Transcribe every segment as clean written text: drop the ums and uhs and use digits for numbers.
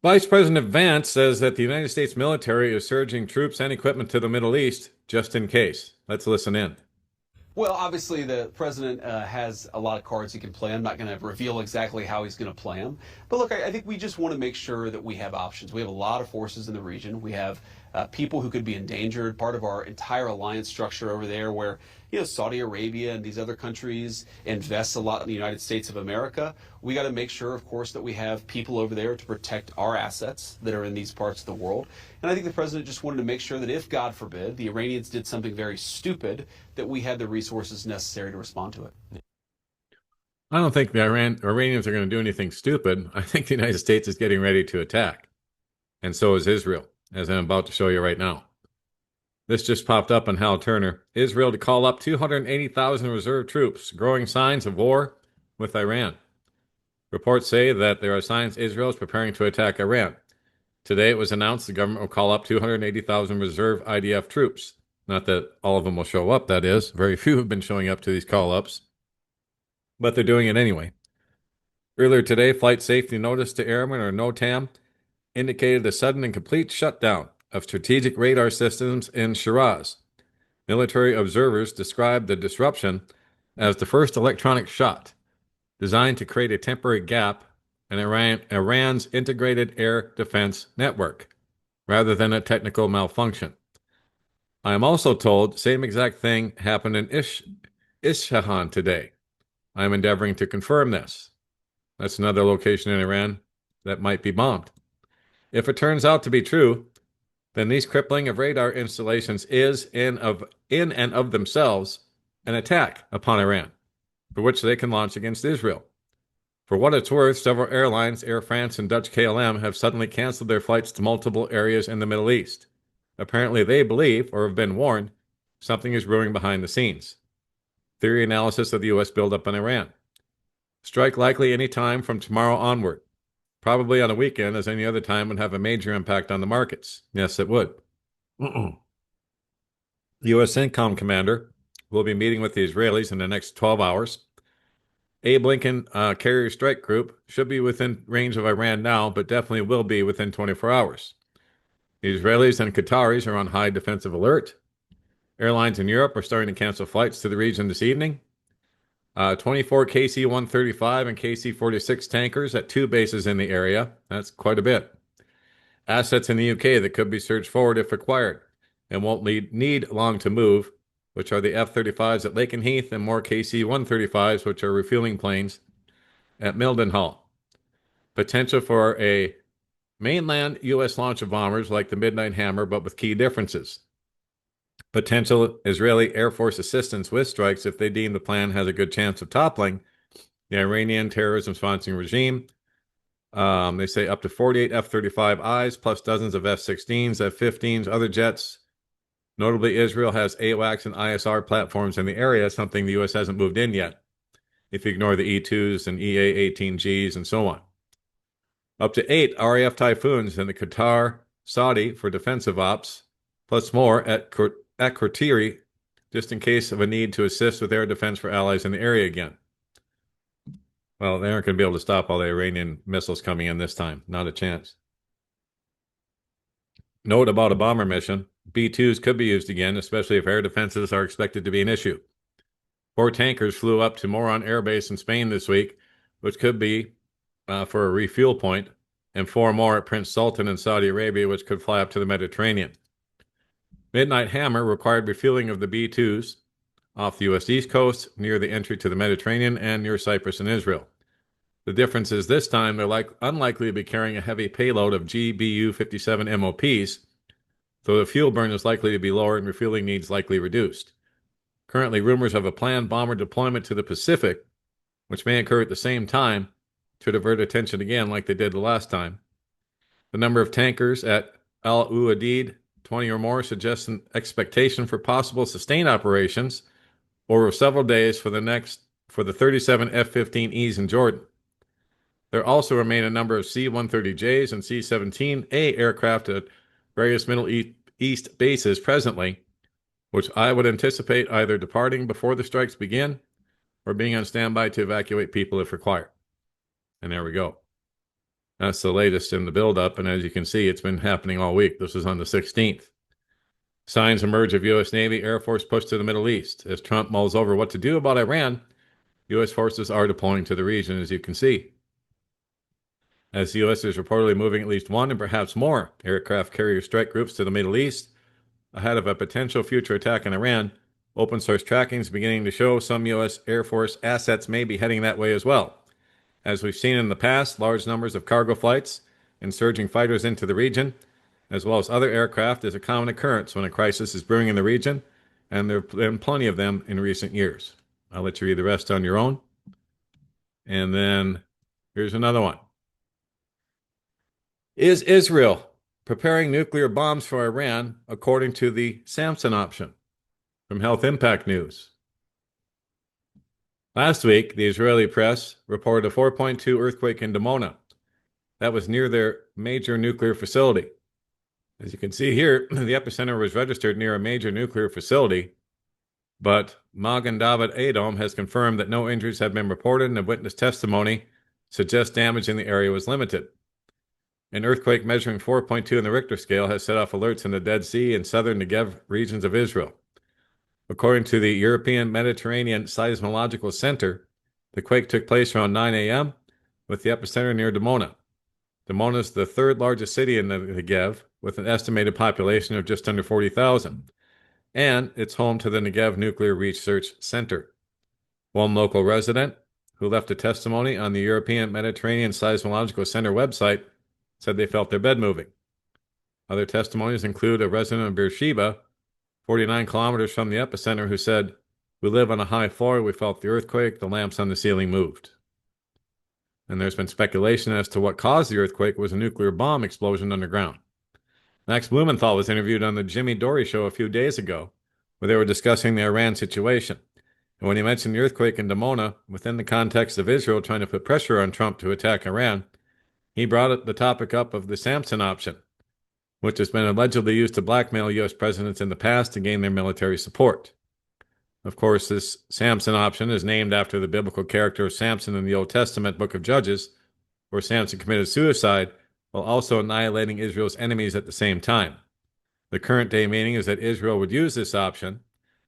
Vice President Vance says that the United States military is surging troops and equipment to the Middle East just in case. Let's listen in. Well, obviously, the president has a lot of cards he can play. I'm not going to reveal exactly how he's going to play them. But look, I think we just want to make sure that we have options. We have a lot of forces in the region. We have people who could be endangered, part of our entire alliance structure over there, where Saudi Arabia and these other countries invest a lot in the United States of America. We got to make sure, of course, that we have people over there to protect our assets that are in these parts of the world. And I think the president just wanted to make sure that if, God forbid, the Iranians did something very stupid, that we had the resources necessary to respond to it. I don't think the Iranians are going to do anything stupid. I think the United States is getting ready to attack. And so is Israel, as I'm about to show you right now. This just popped up on Hal Turner. Israel to call up 280,000 reserve troops, growing signs of war with Iran. Reports say that there are signs Israel is preparing to attack Iran. Today it was announced the government will call up 280,000 reserve IDF troops. Not that all of them will show up, that is. Very few have been showing up to these call-ups. But they're doing it anyway. Earlier today, Flight Safety Notice to Airmen, or NOTAM, indicated a sudden and complete shutdown of strategic radar systems in Shiraz. Military observers described the disruption as the first electronic shot, designed to create a temporary gap in Iran's integrated air defense network, rather than a technical malfunction. I am also told the same exact thing happened in Isfahan today. I am endeavoring to confirm this. That's another location in Iran that might be bombed. If it turns out to be true, then these crippling of radar installations is in and of themselves an attack upon Iran, for which they can launch against Israel. For what it's worth, several airlines, Air France and Dutch KLM, have suddenly canceled their flights to multiple areas in the Middle East. Apparently they believe, or have been warned, something is brewing behind the scenes. Theory analysis of the U.S. buildup in Iran. Strike likely any time from tomorrow onward. Probably on a weekend, as any other time, would have a major impact on the markets. Yes, it would. The U.S. CENTCOM commander will be meeting with the Israelis in the next 12 hours. Abe Lincoln Carrier Strike Group should be within range of Iran now, but definitely will be within 24 hours. The Israelis and Qataris are on high defensive alert. Airlines in Europe are starting to cancel flights to the region this evening. 24 KC-135 and KC-46 tankers at 2 bases in the area. That's quite a bit. Assets in the UK that could be surged forward if required and won't need long to move, which are the F-35s at Lakenheath and more KC-135s, which are refueling planes at Mildenhall. Potential for a mainland U.S. launch of bombers like the Midnight Hammer, but with key differences. Potential Israeli Air Force assistance with strikes if they deem the plan has a good chance of toppling the Iranian terrorism sponsoring regime. They say up to 48 F-35Is plus dozens of F-16s, F-15s, other jets. Notably, Israel has AWACS and ISR platforms in the area, something the U.S. hasn't moved in yet, if you ignore the E-2s and EA-18Gs and so on. Up to 8 RAF Typhoons in the Qatar, Saudi for defensive ops, plus more at Qatari, just in case of a need to assist with air defense for allies in the area again. Well, they aren't going to be able to stop all the Iranian missiles coming in this time. Not a chance. Note about a bomber mission. B-2s could be used again, especially if air defenses are expected to be an issue. 4 tankers flew up to Moron Air Base in Spain this week, which could be for a refuel point, and 4 more at Prince Sultan in Saudi Arabia, which could fly up to the Mediterranean. Midnight Hammer required refueling of the B-2s off the U.S. East Coast, near the entry to the Mediterranean, and near Cyprus and Israel. The difference is this time they're unlikely to be carrying a heavy payload of GBU-57 MOPs, though the fuel burn is likely to be lower and refueling needs likely reduced. Currently, rumors of a planned bomber deployment to the Pacific, which may occur at the same time, to divert attention again like they did the last time. The number of tankers at Al Udeid, 20 or more, suggests an expectation for possible sustained operations over several days for the 37 F-15Es in Jordan. There also remain a number of C-130Js and C-17A aircraft at various Middle East bases presently, which I would anticipate either departing before the strikes begin or being on standby to evacuate people if required. And there we go. That's the latest in the buildup, and as you can see, it's been happening all week. This was on the 16th. Signs emerge of U.S. Navy, Air Force push to the Middle East. As Trump mulls over what to do about Iran, U.S. forces are deploying to the region, as you can see. As the U.S. is reportedly moving at least one and perhaps more aircraft carrier strike groups to the Middle East ahead of a potential future attack on Iran, open source tracking is beginning to show some U.S. Air Force assets may be heading that way as well. As we've seen in the past, large numbers of cargo flights and surging fighters into the region, as well as other aircraft, is a common occurrence when a crisis is brewing in the region, and there have been plenty of them in recent years. I'll let you read the rest on your own. And then here's another one. Is Israel preparing nuclear bombs for Iran according to the Samson option? From Health Impact News. Last week, the Israeli press reported a 4.2 earthquake in Dimona. That was near their major nuclear facility. As you can see here, the epicenter was registered near a major nuclear facility, but Magen David Adom has confirmed that no injuries have been reported, and a witness testimony suggests damage in the area was limited. An earthquake measuring 4.2 in the Richter scale has set off alerts in the Dead Sea and southern Negev regions of Israel. According to the European Mediterranean Seismological Center, the quake took place around 9 a.m. with the epicenter near Dimona. Dimona is the third largest city in the Negev, with an estimated population of just under 40,000, and it's home to the Negev Nuclear Research Center. One local resident, who left a testimony on the European Mediterranean Seismological Center website, said they felt their bed moving. Other testimonies include a resident of Beersheba, 49 kilometers from the epicenter, who said, "We live on a high floor, we felt the earthquake, the lamps on the ceiling moved." And there's been speculation as to what caused the earthquake was a nuclear bomb explosion underground. Max Blumenthal was interviewed on the Jimmy Dore show a few days ago, where they were discussing the Iran situation. And when he mentioned the earthquake in Dimona, within the context of Israel trying to put pressure on Trump to attack Iran, he brought the topic up of the Samson option, which has been allegedly used to blackmail U.S. presidents in the past to gain their military support. Of course, this Samson option is named after the biblical character of Samson in the Old Testament book of Judges, where Samson committed suicide while also annihilating Israel's enemies at the same time. The current day meaning is that Israel would use this option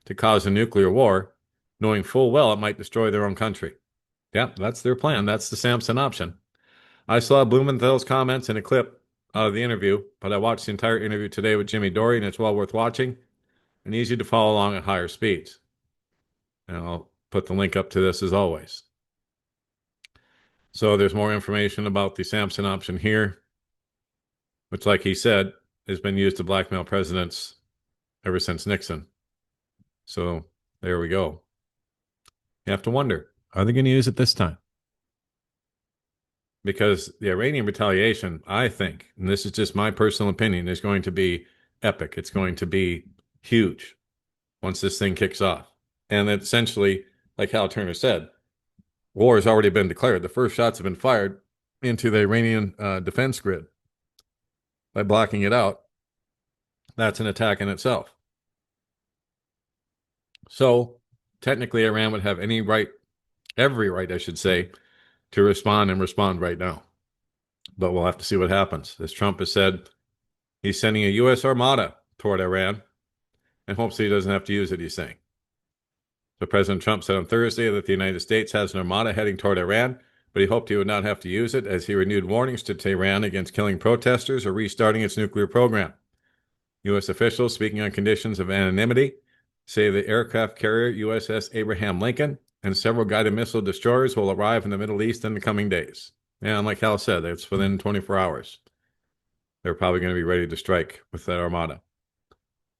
to cause a nuclear war, knowing full well it might destroy their own country. Yeah, that's their plan. That's the Samson option. I saw Blumenthal's comments in a clip out of the interview, but I watched the entire interview today with Jimmy Dore, and it's well worth watching and easy to follow along at higher speeds. And I'll put the link up to this as always. So there's more information about the Samson option here, which, like he said, has been used to blackmail presidents ever since Nixon. So there we go. You have to wonder, are they going to use it this time? Because the Iranian retaliation, I think, and this is just my personal opinion, is going to be epic. It's going to be huge once this thing kicks off. And essentially, like Hal Turner said, war has already been declared. The first shots have been fired into the Iranian defense grid. By blocking it out, that's an attack in itself. So technically, Iran would have every right, I should say, to respond and respond right now. But we'll have to see what happens. As Trump has said, he's sending a U.S. armada toward Iran and hopes he doesn't have to use it, he's saying. So President Trump said on Thursday that the United States has an armada heading toward Iran, but he hoped he would not have to use it as he renewed warnings to Tehran against killing protesters or restarting its nuclear program. U.S. officials, speaking on conditions of anonymity, say the aircraft carrier USS Abraham Lincoln and several guided missile destroyers will arrive in the Middle East in the coming days. Yeah, and like Hal said, it's within 24 hours. They're probably going to be ready to strike with that armada.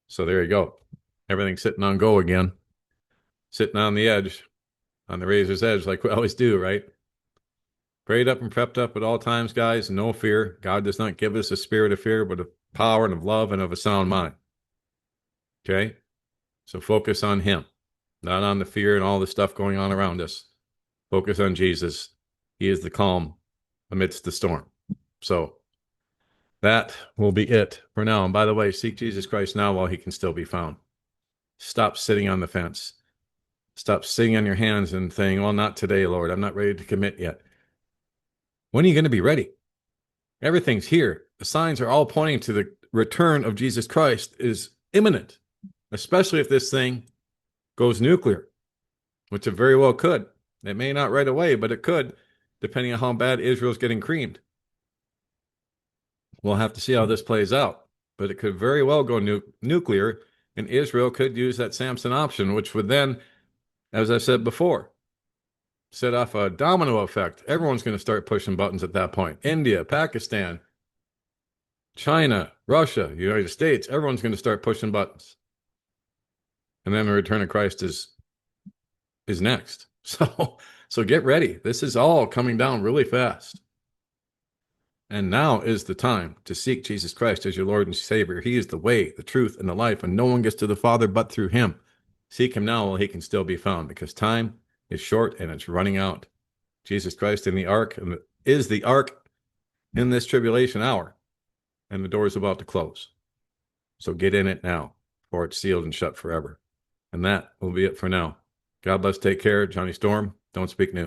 So there you go. Everything's sitting on go again. Sitting on the edge, on the razor's edge, like we always do, right? Prayed up and prepped up at all times, guys. No fear. God does not give us a spirit of fear, but of power and of love and of a sound mind. Okay? So focus on Him, not on the fear and all the stuff going on around us. Focus on Jesus. He is the calm amidst the storm. So that will be it for now. And by the way, seek Jesus Christ now while He can still be found. Stop sitting on the fence. Stop sitting on your hands and saying, well, not today, Lord. I'm not ready to commit yet. When are you going to be ready? Everything's here. The signs are all pointing to the return of Jesus Christ is imminent, especially if this thing goes nuclear, which it very well could. It may not right away, but it could, depending on how bad Israel's getting creamed. We'll have to see how this plays out, but it could very well go nuclear, and Israel could use that Samson option, which would then, as I said before, set off a domino effect. Everyone's going to start pushing buttons at that point. India, Pakistan, China, Russia, United States, everyone's going to start pushing buttons. And then the return of Christ is next. So get ready. This is all coming down really fast. And now is the time to seek Jesus Christ as your Lord and Savior. He is the way, the truth, and the life, and no one gets to the Father but through him. Seek him now while he can still be found, because time is short and it's running out. Jesus Christ in the ark is the ark in this tribulation hour, and the door is about to close. So get in it now, for it's sealed and shut forever. And that will be it for now. God bless. Take care. Johnny Storm, Don't Speak News.